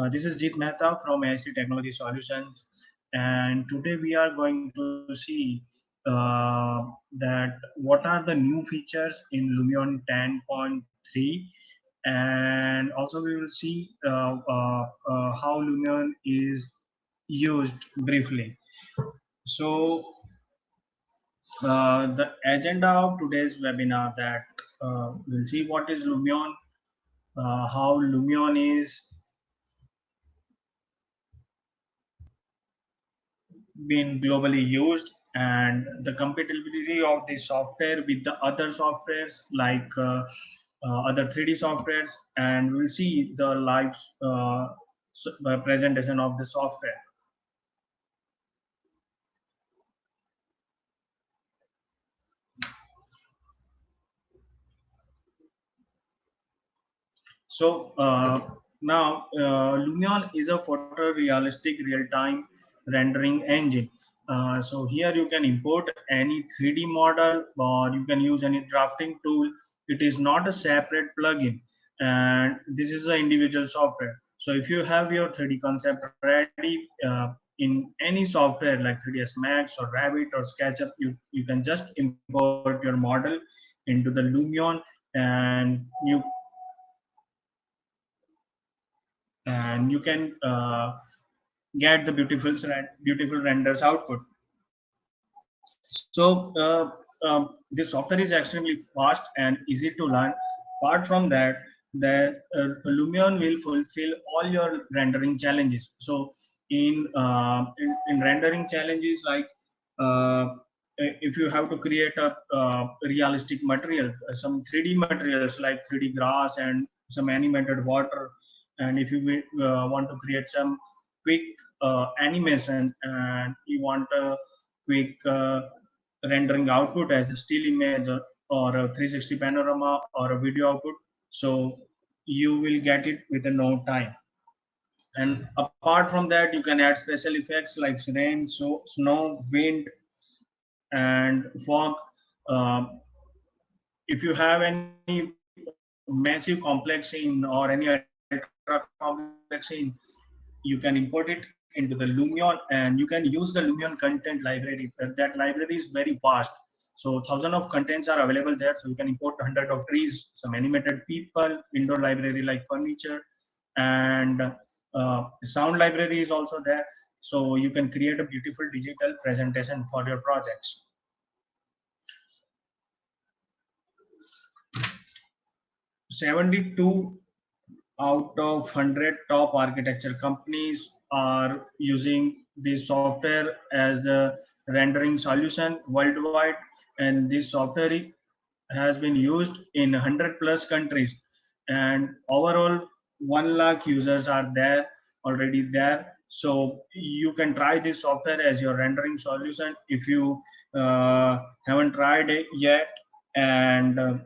This is Jeet Mehta from AIC Technology Solutions, and today we are going to see that what are the new features in Lumion 10.3, and also we will see how Lumion is used briefly. So, the agenda of today's webinar that we'll see what is Lumion, how Lumion is been globally used, and the compatibility of the software with the other softwares like other 3D softwares, and we'll see the live presentation of the software. So now Lumion is a photorealistic real-time rendering engine. So here you can import any 3D model or you can use any drafting tool. It is not a separate plugin, and this is an individual software. So if you have your 3D concept ready in any software like 3ds Max or Revit or SketchUp, you can just import your model into the Lumion, and you can get the beautiful renders output. So this software is extremely fast and easy to learn. Apart from that, Lumion will fulfill all your rendering challenges. So in rendering challenges like uh, if you have to create a realistic material, some 3D materials like 3D grass and some animated water, and if you want to create some quick animation and you want a quick rendering output as a still image or a 360 panorama or a video output, so you will get it within no time. And apart from that, you can add special effects like rain, snow, wind, and fog. Um, if you have any massive complex scene or any ultra complex scene, you can import it into the Lumion, and you can use the Lumion content library. That library is very vast. So thousands of contents are available there. So you can import hundred of trees, some animated people, indoor library like furniture, and sound library is also there. So you can create a beautiful digital presentation for your projects. 72 out of 100 top architecture companies are using this software as the rendering solution worldwide, and this software has been used in 100 plus countries, and overall 1 lakh users are there already there. So you can try this software as your rendering solution if you haven't tried it yet. And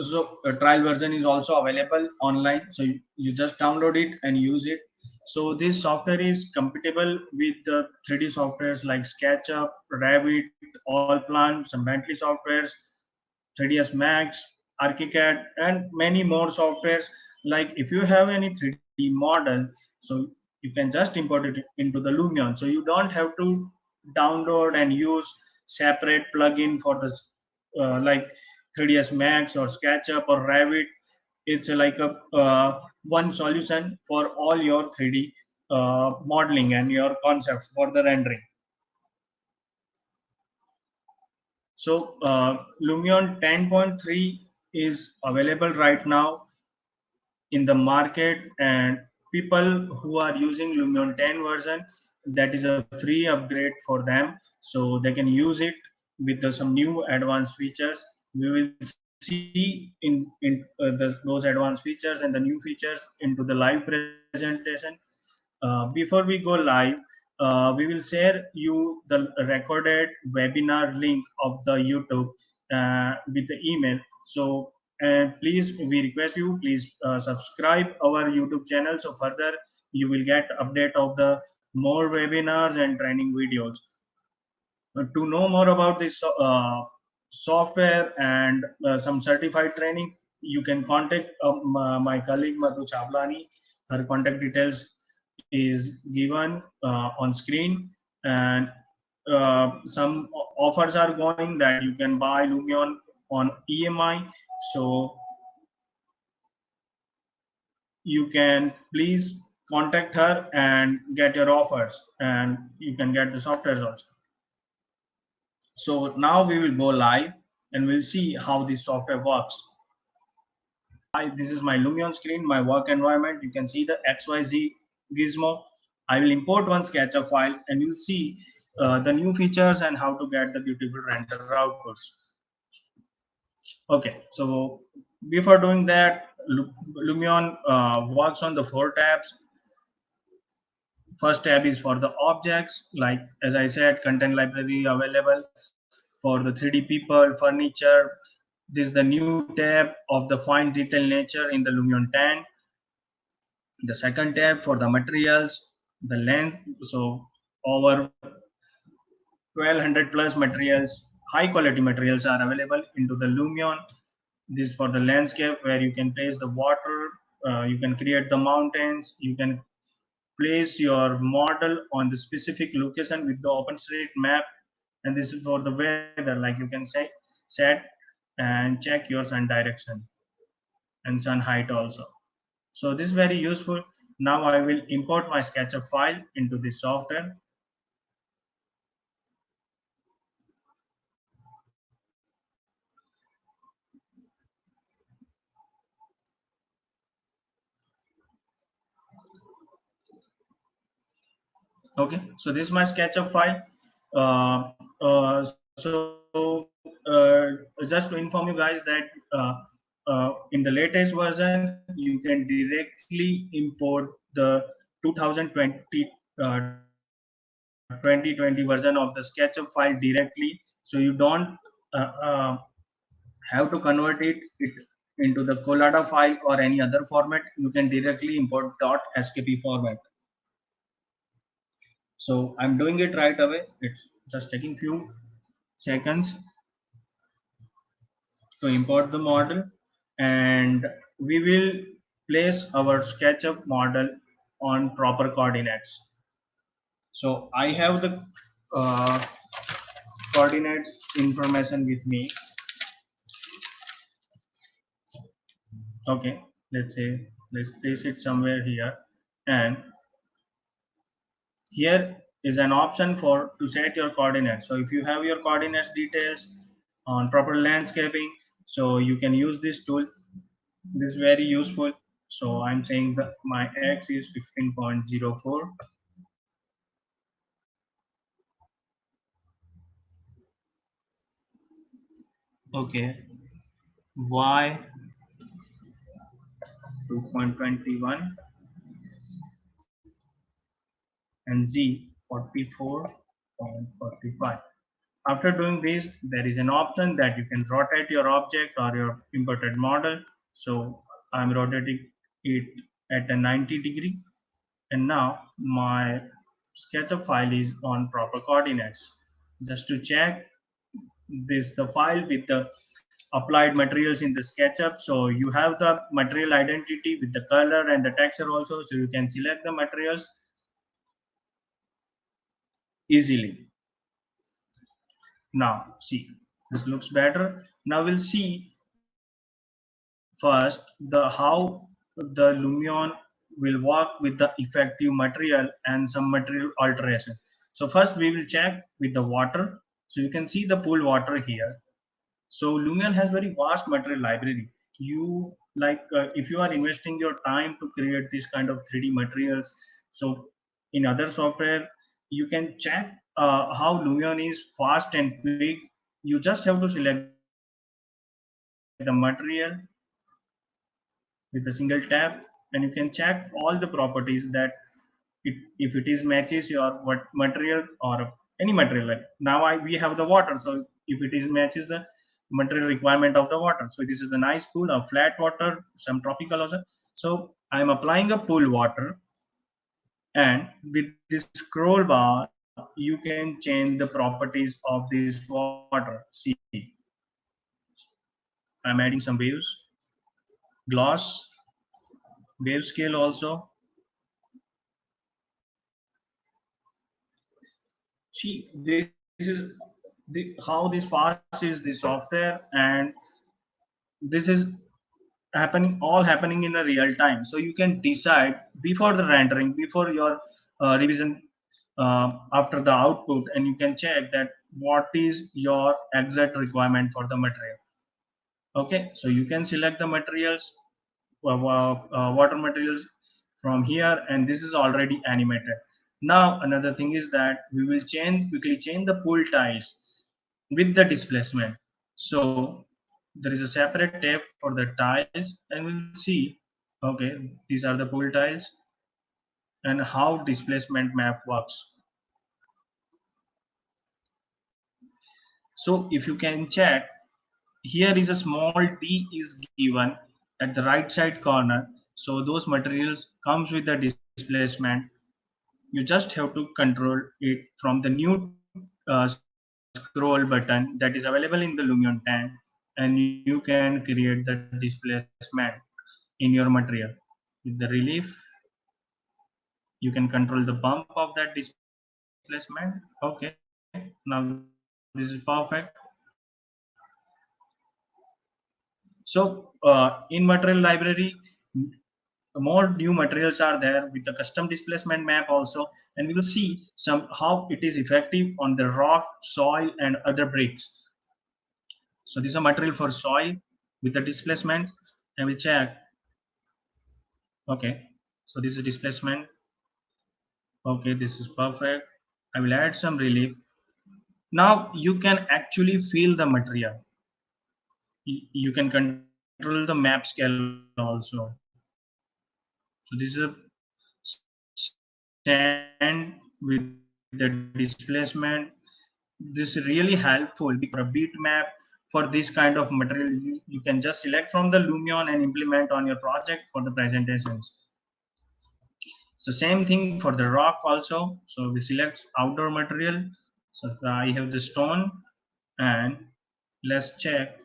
so a trial version is also available online, so you just download it and use it. So this software is compatible with the 3D softwares like SketchUp, Revit, Allplan, some Bentley softwares, 3ds Max, ArchiCAD, and many more softwares. Like if you have any 3D model, so you can just import it into the Lumion, so you don't have to download and use separate plugin for this like 3ds Max or SketchUp or Revit. It's like a one solution for all your 3D modeling and your concepts for the rendering. So Lumion 10.3 is available right now in the market, and people who are using Lumion 10 version, that is a free upgrade for them, so they can use it with some new advanced features. We will see those advanced features and the new features into the live presentation. Before we go live, we will share you the recorded webinar link of the YouTube with the email. So, and please, we request you, please subscribe our YouTube channel. So further, you will get update of the more webinars and training videos. To know more about this software and some certified training, you can contact my colleague Madhu Chablani. her contact details is given on screen, and some offers are going that you can buy Lumion on EMI. So you can please contact her and get your offers, and you can get the softwares also. So now we will go live and we'll see how this software works. Hi, this is my Lumion screen, my work environment. You can see the XYZ gizmo. I will import one SketchUp file and you'll see the new features and how to get the beautiful render outputs. Okay, so before doing that, Lumion works on the 4 tabs. First tab is for the objects, like as I said, content library available for the 3D people, furniture. This is the new tab of the fine detail nature in the Lumion 10. The second tab for the materials, the lens. So over 1200 plus materials, high quality materials are available into the Lumion. This is for the landscape where you can place the water, you can create the mountains, you can place your model on the specific location with the OpenStreetMap. And this is for the weather, like you can say set and check your sun direction and sun height also. So this is very useful. Now I will import my SketchUp file into this software. Okay, so this is my SketchUp file. Just to inform you guys that in the latest version, you can directly import the 2020 2020 version of the SketchUp file directly. So you don't have to convert it into the Collada file or any other format. You can directly import .skp format. So I'm doing it right away. It's just taking few seconds to import the model, and we will place our SketchUp model on proper coordinates. So I have the uh, coordinates information with me. Okay, let's say let's place it somewhere here, and here is an option for to set your coordinates. So if you have your coordinates details on proper landscaping, so you can use this tool. This is very useful. So I'm saying that my x is 15.04. Okay, y 2.21 and z 44.45. After doing this, there is an option that you can rotate your object or your imported model. So I'm rotating it at a 90-degree. And now my SketchUp file is on proper coordinates. Just to check, this the file with the applied materials in the SketchUp. So you have the material identity with the color and the texture also. So you can select the materials easily. Now see, this looks better. Now we'll see first the how the Lumion will work with the effective material and some material alteration. So first we will check with the water. So you can see the pool water here. So Lumion has very vast material library. You like if you are investing your time to create this kind of 3D materials, so in other software you can check how Lumion is fast and quick. You just have to select the material with a single tap, and you can check all the properties that if it is matches your what material or any material. Like now we have the water, so if it is matches the material requirement of the water, so this is a nice pool of flat water, some tropical also. So I'm applying a pool water, and with this scroll bar you can change the properties of this water. See, I'm adding some waves, gloss, wave scale also, See, this is how this fast is the software, and this is happening in a real time. So you can decide before the rendering, before your revision, after the output, and you can check that what is your exact requirement for the material. Okay, so you can select the materials, water materials from here, and this is already animated. Now another thing is that we will quickly change the pool tiles with the displacement. So there is a separate tab for the tiles, and we'll see, okay, these are the pool tiles and how displacement map works. So if you can check, here is a small d is given at the right side corner. So those materials comes with the displacement. You just have to control it from the new scroll button that is available in the Lumion 10, and you can create the displacement in your material. With the relief, you can control the bump of that displacement. Okay, now this is perfect. So in material library, more new materials are there with the custom displacement map also, and we will see some how it is effective on the rock, soil, and other bricks. So this is a material for soil with the displacement, and we'll check. Okay, so this is displacement. Okay, this is perfect. I will add some relief. Now you can actually feel the material. You can control the map scale also. So this is a sand with the displacement. This is really helpful because for a beat map, for this kind of material, you can just select from the Lumion and implement on your project for the presentations. So same thing for the rock also. So we select outdoor material. So I have the stone, and let's check.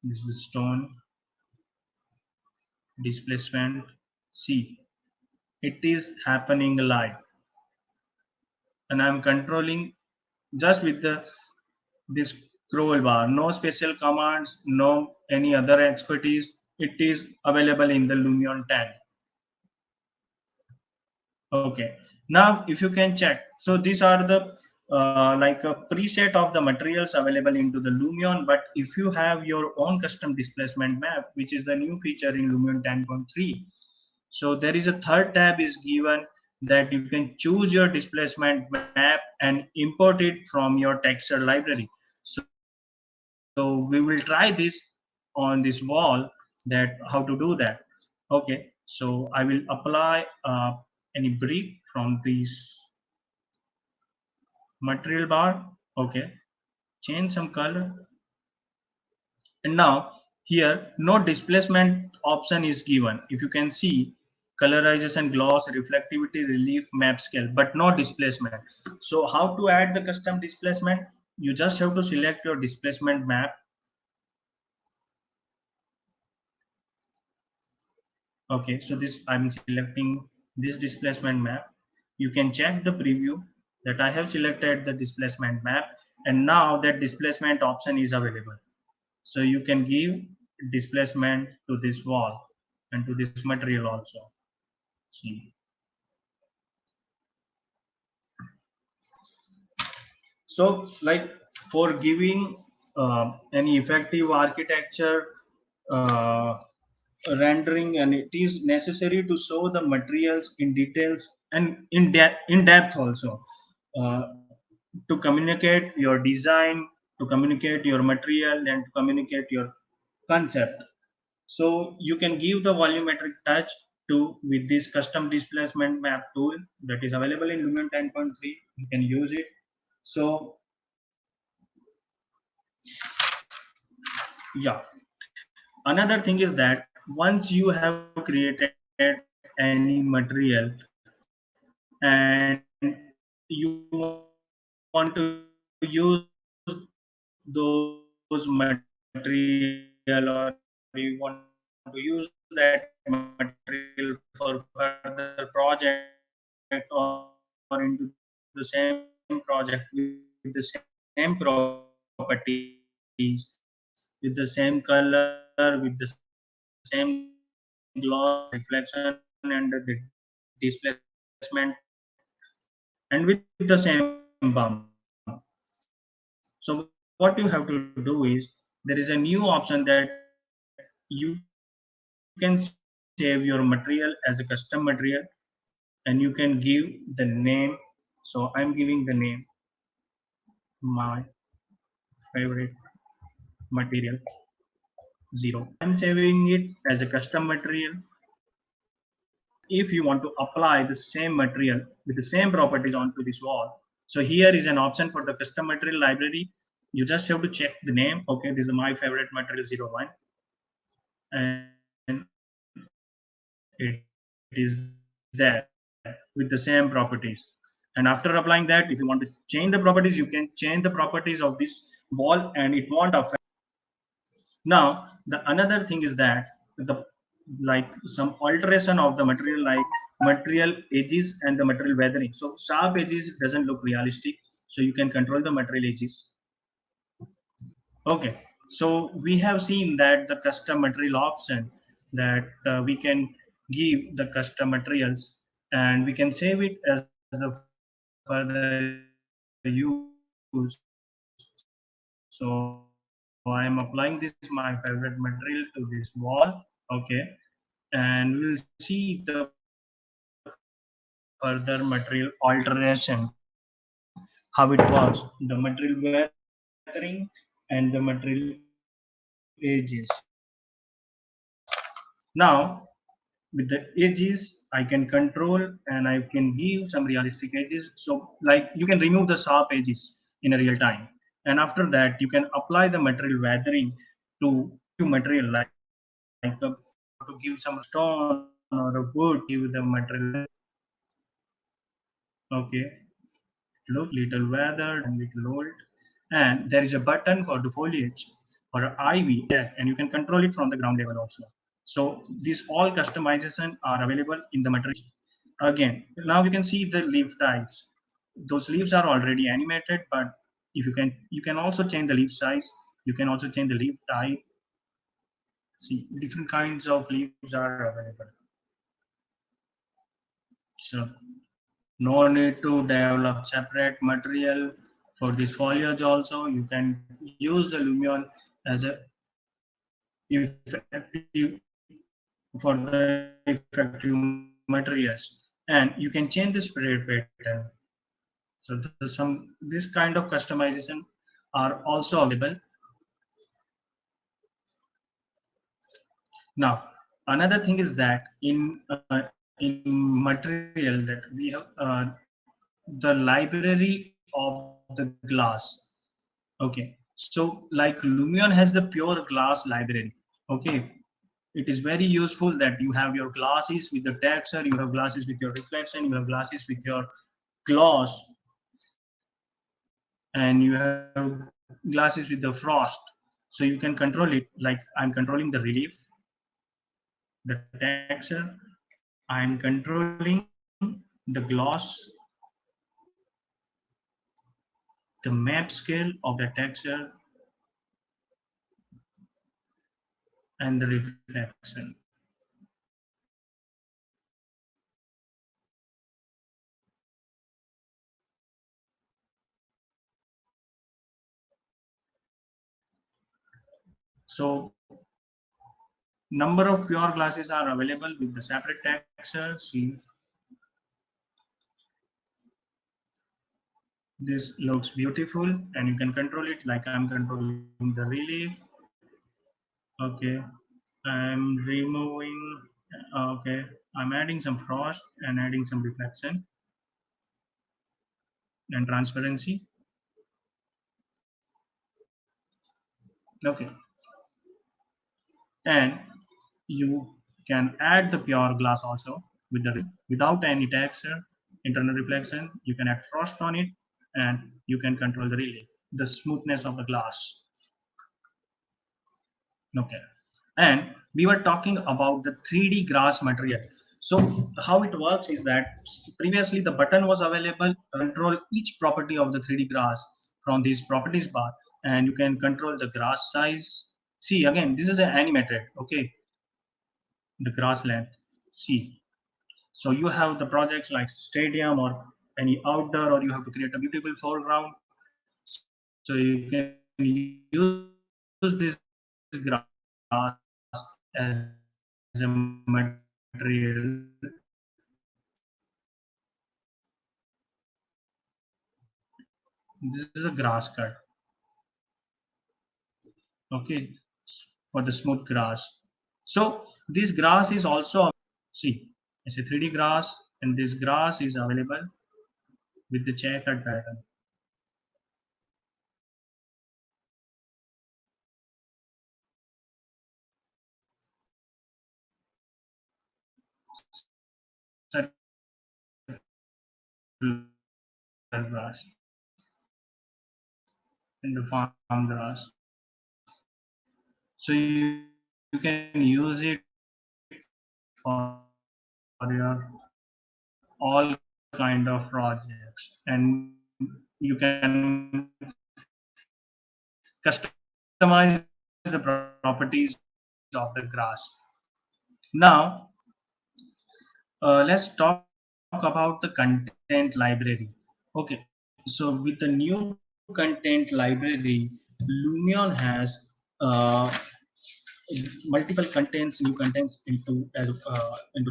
This is stone displacement. See, it is happening live, and I'm controlling just with the this scroll bar. No special commands, no any other expertise. It is available in the Lumion 10. Okay. Now, if you can check, so these are the like a preset of the materials available into the Lumion. But if you have your own custom displacement map, which is the new feature in Lumion 10.3, so there is a third tab is given that you can choose your displacement map and import it from your texture library. So we will try this on this wall, that how to do that. Okay, so I will apply any brick from this material bar. Okay, change some color, and now here no displacement option is given. If you can see, colorization, gloss, reflectivity, relief, map scale, but no displacement. So how to add the custom displacement? You just have to select your displacement map. Okay, so this I'm selecting this displacement map. You can check the preview that I have selected the displacement map, and now that displacement option is available. So you can give displacement to this wall and to this material also. See, so like for giving any effective architecture uh, rendering, and it is necessary to show the materials in details and in depth also, uh, to communicate your design, to communicate your material, and to communicate your concept. So you can give the volumetric touch to with this custom displacement map tool that is available in Lumion 10.3. You can use it. So yeah, another thing is that once you have created any material and you want to use those material, or you want to use that material for further project or into the same project or into the same project, so you can just select from the Lumion 10.3 the same properties, with the same color, with the same gloss, reflection, and the displacement, and with the same bump. So what you have to do is there is a new option that you can save your material as a custom material, and you can give the name. So I'm giving the name my favorite material 0. I'm saving it as a custom material. And if you want to apply the same material with the same properties onto this wall, so here is an option for the custom material library. You just have to check the name. Okay, this is my favorite material 01, and it is there with the same properties. And after applying that, if you want to change the properties, you can change the properties of this wall and it won't affect. Now the another thing is that the like some alteration of the material, like material edges and the material weathering. So sharp edges doesn't look realistic, so you can control the material edges. Okay, so we have seen that the custom material option, that we can give the custom materials and we can save it as the further use. So I am applying this my favorite material to this wall. Okay, and we will see the further material alteration, how it works. The material weathering and the material edges. Now with the edges I can control and I can give some realistic edges, so like you can remove the sharp edges in a real time, and after that you can apply the material weathering to give material, like if you want to give some stone or a wood, you can give the material weathering. Okay, look little weathered and little old, and there is a button for the foliage or ivy, yeah, and you can control it from the ground level also. So these all customization are available in the material. Again, now you can see the leaf types. Those leaves are already animated, but if you can also change the leaf size, you can also change the leaf type. See, different kinds of leaves are available. So no need to develop separate material for this foliage also. You can use the Lumion as a effective for the effective materials, and you can change the spread pattern. So this kind of customization are also available. Now another thing is that in material that we have the library of the glass. Okay, so like Lumion has the pure glass library. Okay, it is very useful that you have your glasses with the texture, you have glasses with your reflection, you have glasses with your gloss, and you have glasses with the frost. So you can control it, like I'm controlling the relief, the texture, I'm controlling the gloss, the map scale of the texture, and the reflection. So number of pure glasses are available with the separate texture. See, this looks beautiful and you can control it, like I'm controlling the relief. Okay, I'm removing, okay, I'm adding some frost and adding some reflection and transparency. Okay, and you can add the pure glass also with the without any texture, internal reflection. You can add frost on it, and you can control the relief, the smoothness of the glass. Okay, and we were talking about the 3D glass material. So how it works is that previously the button was available to control each property of the 3D glass from this properties bar, and you can control the grass size. See, again, this is an animated, okay, the grass length. See, so you have the projects like stadium or any outdoor, or you have to create a beautiful foreground. So you can use this grass as a material. This is a grass cut, okay, for the smooth grass. So this grass is also, see, it's a 3D grass, and this grass is available with the checkered pattern. Circular grass and the farm grass. So you can use it for your all kind of projects, and you can customize the properties of the grass. Now, let's talk about the content library. Okay, so with the new content library, Lumion has multiple contents, new contents into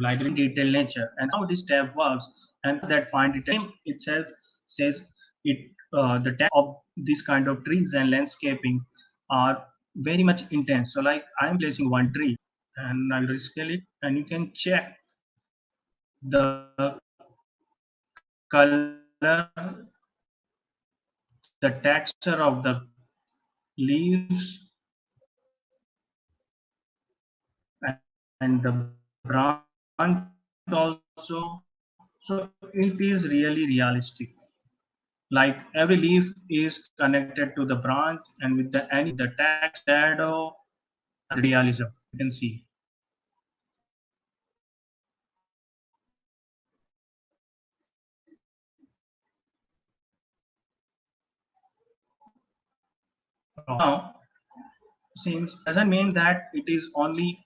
library detailed nature. And how this tab works, and that find detail name itself says it. The tab of this kind of trees and landscaping are very much intense. So, like I'm placing one tree, and I will rescale it, and you can check the color, the texture of the leaves, and the branch also. So it is really realistic. Like every leaf is connected to the branch, and with the animation, the text, the shadow, and the realism. You can see. Now, seems doesn't mean that it is only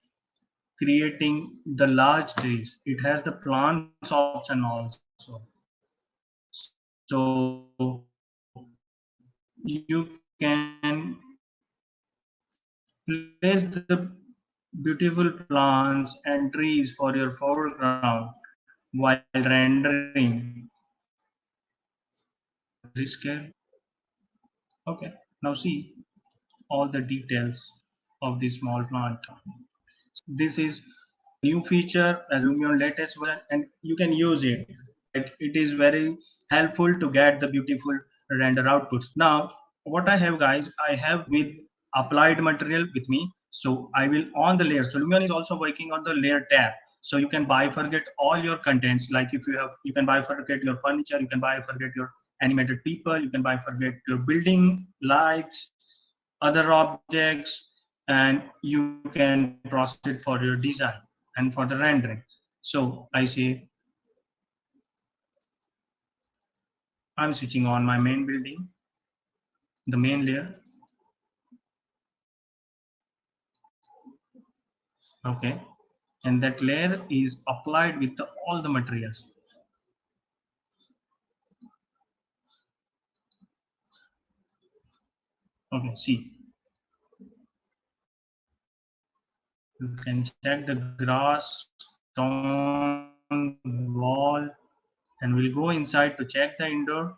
creating the large trees. It has the plants option also. So you can place the beautiful plants and trees for your foreground while rendering. Rescale. Okay. Now see all the details of the small plant. This is new feature as Lumion latest version, and you can use it. It is very helpful to get the beautiful render outputs. Now, what I have, guys, I have with applied material with me. So I will on the layer. So Lumion is also working on the layer tab. So you can bifurcate all your contents. Like if you have, you can bifurcate your furniture, you can bifurcate your animated people, you can bifurcate your building lights, other objects, and you can process it for your design and for the rendering. So I say I'm switching on my main building, the main layer. Okay, and that layer is applied with all the materials. Okay, see, you can check the grass, stone wall, and we'll go inside to check the indoor.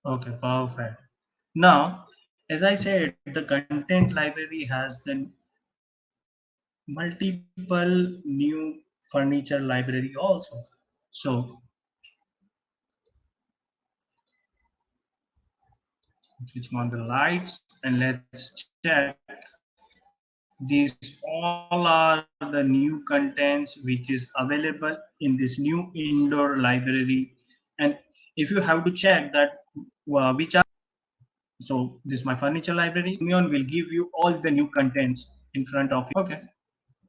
Okay, perfect. Now, as I said, the content library has the multiple new furniture library also. So switching on the lights, and let's check. These all are the new contents which is available in this new indoor library. And if you have to check that which are, so this is my furniture library. Lumion will give you all the new contents in front of you. Okay,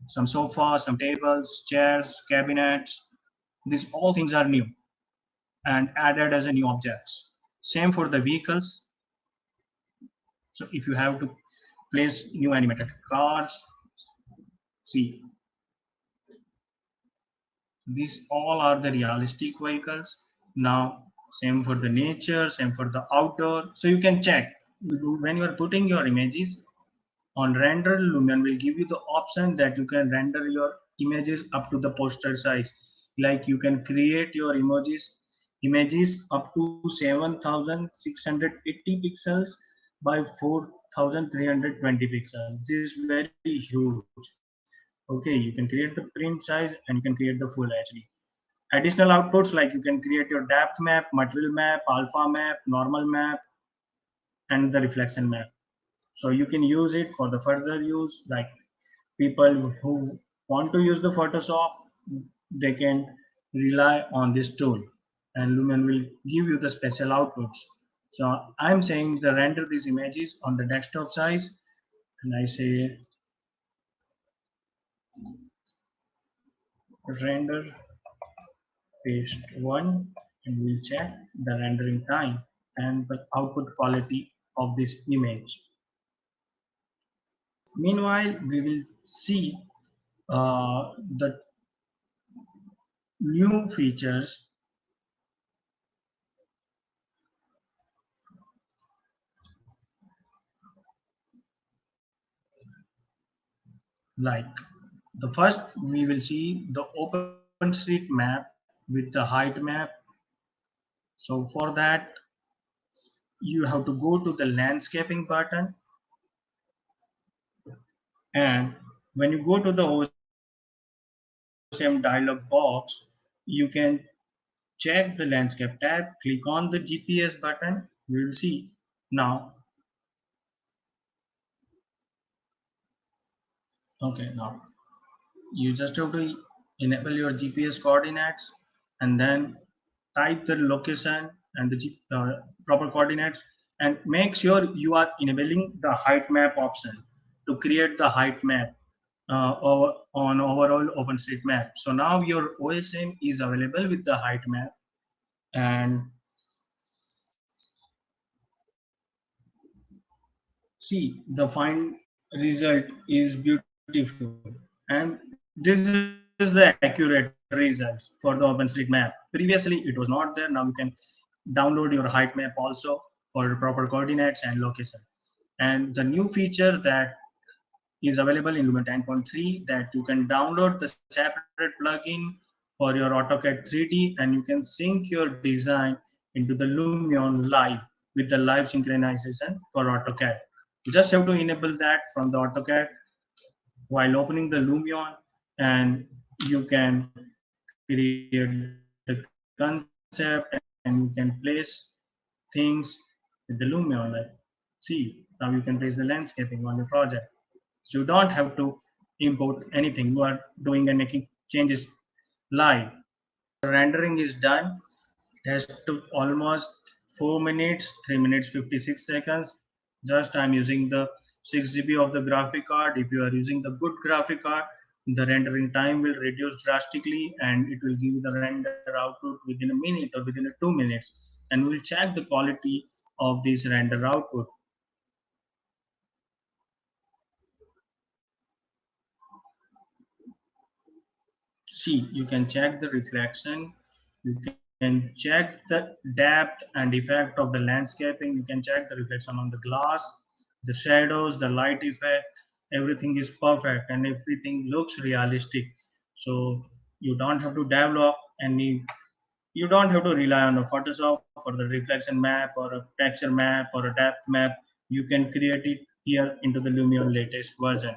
some sofas, some tables, chairs, cabinets. These all things are new. and added as a new objects. Same for the vehicles. So if you have to place new animated cars, see, these all are the realistic vehicles. Now, same for the nature, same for the outdoor. So you can check when you are putting your images on render. Lumion will give you the option that you can render your images up to the poster size. Like you can create your images up to 7680 pixels by 4320 pixels. This is very huge. Okay, you can create the print size and you can create the full HD. Additional outputs like you can create your depth map, material map, alpha map, normal map, and the reflection map. So you can use it for the further use, like people who want to use the Photoshop, they can rely on this tool, and Lumen will give you the special outputs. So I'm saying the render these images on the desktop size, and I say render paste one, and we'll check the rendering time and the output quality of this image. Meanwhile, we will see the new features like the first we will see the OpenStreetMap with the height map. So for that you have to go to the landscaping button, and when you go to the OSM dialog box, you can check the landscape tab, click on the GPS button. We will see now. Okay, now you just have to enable your GPS coordinates and then type the location and the proper coordinates, and make sure you are enabling the height map option to create the height map on overall OpenStreetMap. So now your OSM is available with the height map, and see the find result is beautiful, and this is the accurate results for the OpenStreetMap. Previously it was not there. Now you can download your height map also for proper coordinates and location. And the new feature that is available in Lumen 10.3, that you can download the separate plugin for your AutoCAD 3D, and you can sync your design into the Lumion live with the live synchronization for AutoCAD. You just have to enable that from the AutoCAD while opening the Lumion, and you can create the concept and you can place things with the Lumion. Like, see, now you can place the landscaping on your project. So you don't have to import anything. You are doing and making changes live. The rendering is done. It has took almost 4 minutes, 3 minutes 56 seconds. Just I'm using the 6 GB of the graphic card. If you are using the good graphic card, the rendering time will reduce drastically and it will give you the render output within a minute or within a 2 minutes. And we'll check the quality of this render output. See, you can check the reflection, you can check the depth and effect of the landscaping, you can check the reflection on the glass, the shadows, the light effect, everything is perfect and everything looks realistic. So you don't have to develop any, you don't have to rely on a Photoshop for the reflection map or a texture map or a depth map. You can create it here into the Lumion latest version.